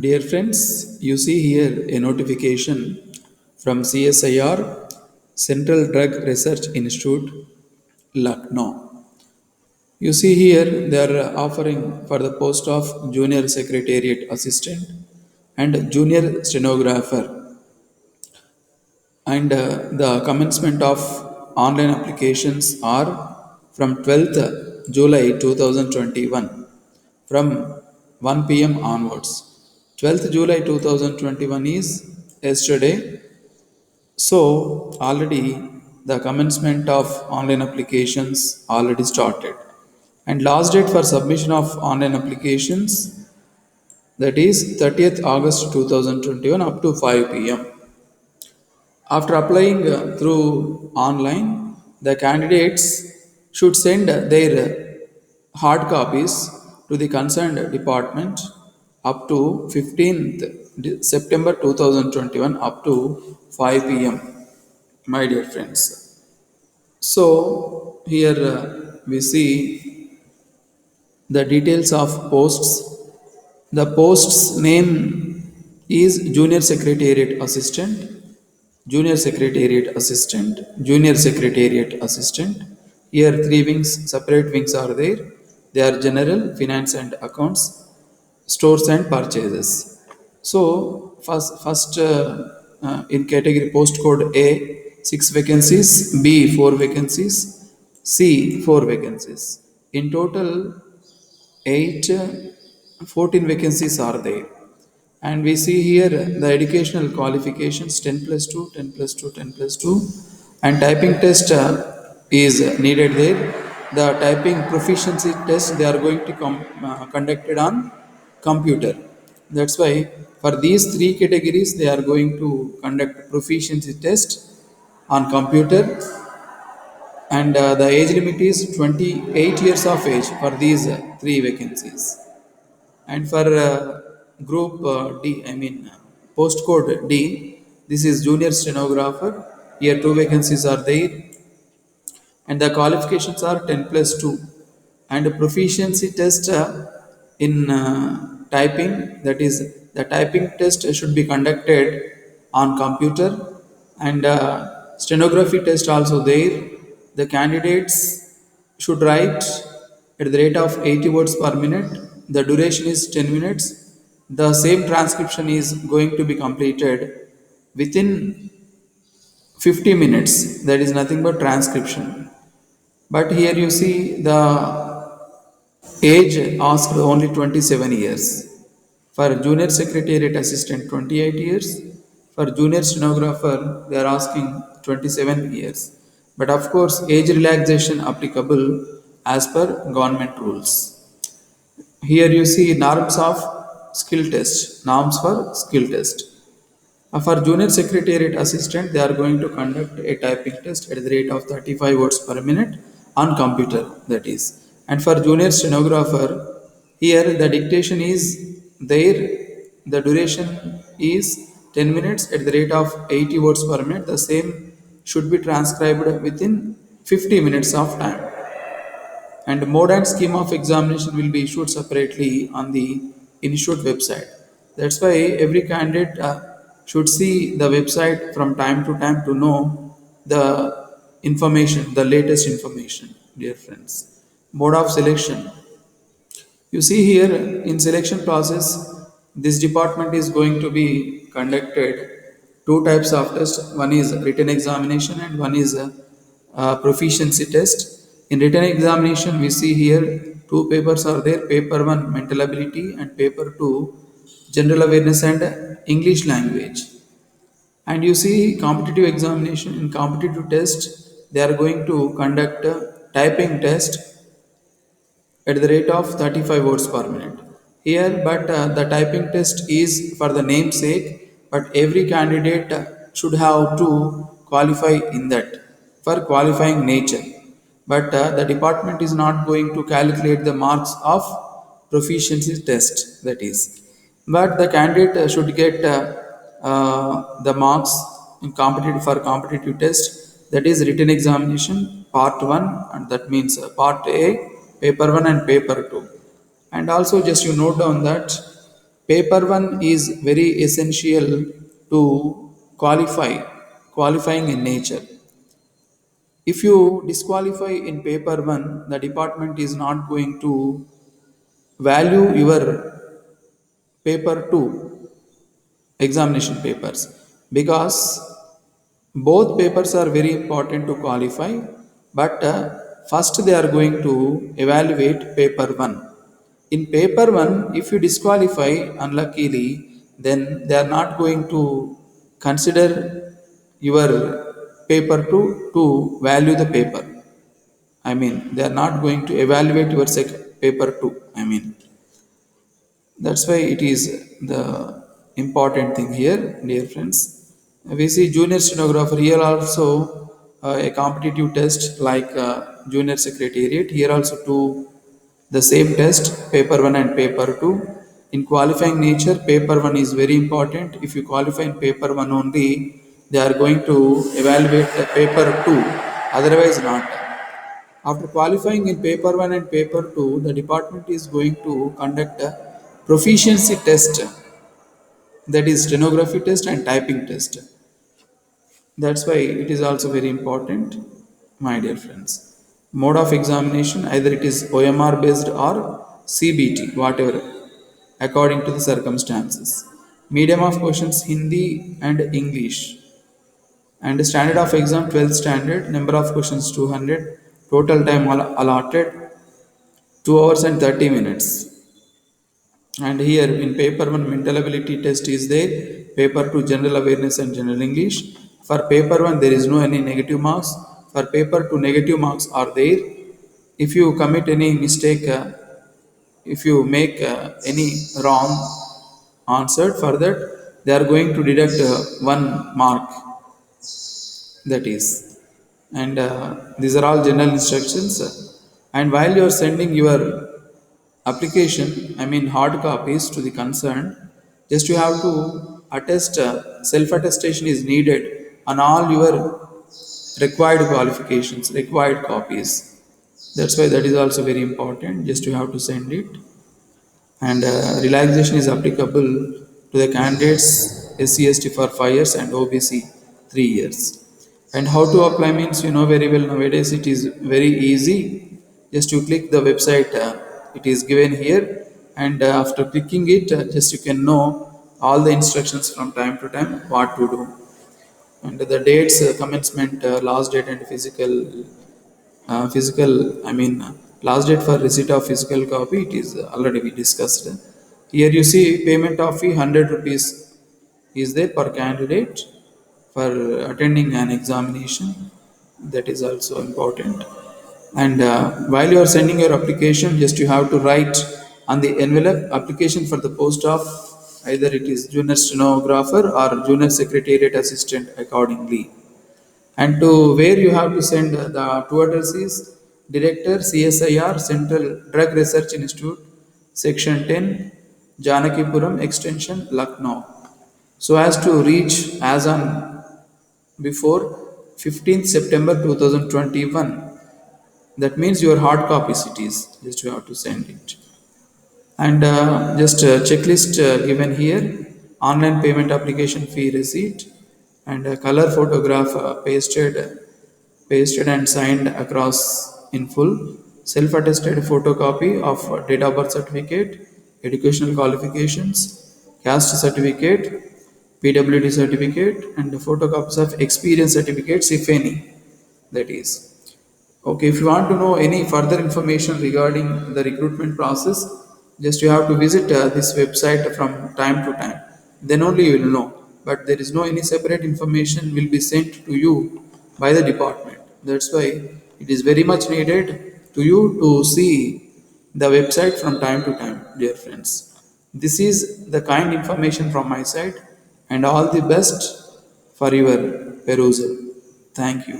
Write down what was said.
Dear friends, you see here a notification from CSIR, Central Drug Research Institute, Lucknow. You see here they are offering for the post of Junior Secretariat Assistant and Junior Stenographer, and the commencement of online applications are from 12th July 2021 from 1 p.m. onwards. 12th July 2021 is yesterday, so already the commencement of online applications already started, and last date for submission of online applications, that is 30th August 2021 up to 5 p.m. After applying through online, the candidates should send their hard copies to the concerned department up to 15th September 2021 up to 5 p.m. My dear friends. So, here we see the details of posts. The post's name is Junior Secretariat Assistant, Junior Secretariat Assistant, Junior Secretariat Assistant. Here, three wings, separate wings are there. They are General, Finance and Accounts, Stores and Purchases. So, in category postcode A, 6 vacancies, B, 4 vacancies, C, 4 vacancies. In total, 8, 14 vacancies are there. And we see here the educational qualifications 10 plus 2, 10 plus 2, 10 plus 2, and typing test is needed there. The typing proficiency test they are going to conducted on computer. That's why for these three categories they are going to conduct proficiency test on computer, and the age limit is 28 years of age for these three vacancies. And for group D, I mean postcode D, this is junior stenographer. Here two vacancies are there, and the qualifications are 10 plus 2. And a proficiency test in typing, that is, the typing test should be conducted on computer, and stenography test also there. The candidates should write at the rate of 80 words per minute. The duration is 10 minutes. The same transcription is going to be completed within 50 minutes. That is nothing but transcription. But here you see the age asked only 27 years. For junior secretariat assistant 28 years. For junior stenographer they are asking 27 years. But of course age relaxation applicable as per government rules. Here you see norms of skill test, norms for skill test. For junior secretariat assistant, they are going to conduct a typing test at the rate of 35 words per minute on computer, that is. And for junior stenographer, here the dictation is there, the duration is 10 minutes at the rate of 80 words per minute. The same should be transcribed within 50 minutes of time. And mode and scheme of examination will be issued separately on the institute website. That's why every candidate should see the website from time to time to know the information, the latest information, dear friends. Mode of selection. You see here in selection process, this department is going to be conducted two types of test. One is written examination and one is a proficiency test. In written examination, we see here two papers are there. Paper 1 mental ability and paper 2 general awareness and English language. And you see competitive examination, in competitive test they are going to conduct a typing test at the rate of 35 words per minute. Here, but the typing test is for the namesake, but every candidate should have to qualify in that for qualifying nature. But the department is not going to calculate the marks of proficiency test, that is. But the candidate should get the marks in competitive for competitive test, that is written examination part 1, and that means part A, paper 1 and paper 2. And also just you note down that Paper 1 is very essential to qualifying in nature. If you disqualify in paper 1, the department is not going to value your paper 2 examination papers, because both papers are very important to qualify, but first they are going to evaluate paper 1. In paper 1, if you disqualify unluckily, then they are not going to consider your paper 2 to value the paper. I mean, they are not going to evaluate your paper 2. I mean, that's why it is the important thing here, dear friends. We see junior stenographer here also, a competitive test like junior secretariat. Here also two the same test, paper 1 and paper 2. In qualifying nature, paper 1 is very important. If you qualify in paper 1 only, they are going to evaluate the paper 2, otherwise not. After qualifying in paper 1 and paper 2, the department is going to conduct a proficiency test, that is stenography test and typing test. That's why it is also very important, my dear friends. Mode of examination, either it is OMR based or CBT, whatever, according to the circumstances. Medium of questions Hindi and English. And standard of exam 12th standard, number of questions 200, total time allotted 2 hours and 30 minutes. And here in paper 1 mental ability test is there, paper 2 general awareness and general English. For paper 1 there is no any negative marks, for paper 2 negative marks are there. If you commit any mistake, if you make any wrong answer, for that they are going to deduct 1 mark, that is. And these are all general instructions. And while you are sending your application, I mean hard copies to the concerned, just you have to attest, self attestation is needed on all your required qualifications, required copies. That's why that is also very important, just you have to send it. And relaxation is applicable to the candidates SC/ST for 5 years and OBC 3 years. And how to apply means, you know very well, nowadays it is very easy. Just you click the website, it is given here, and after clicking it, just you can know all the instructions from time to time what to do, and the dates, commencement, last date, and physical, I mean, last date for receipt of physical copy, it is already we discussed. Here you see payment of fee 100 rupees is there per candidate for attending an examination. That is also important. And while you are sending your application, just you have to write on the envelope application for the post of either it is junior stenographer or junior secretariat assistant accordingly. And to where you have to send, the two addresses: Director CSIR Central Drug Research Institute, Section 10, Janakipuram Extension, Lucknow, so as to reach as on before 15th September 2021. That means your hard copy cities, just you have to send it. And just a checklist given here: online payment application fee receipt, and a color photograph pasted and signed across in full, self-attested photocopy of date of birth certificate, educational qualifications, caste certificate, PWD certificate, and photocopies of experience certificates, if any, that is. Okay, if you want to know any further information regarding the recruitment process, just you have to visit this website from time to time. Then only you will know. But there is no any separate information will be sent to you by the department. That's why it is very much needed to you to see the website from time to time, dear friends. This is the kind information from my side, and all the best for your perusal. Thank you.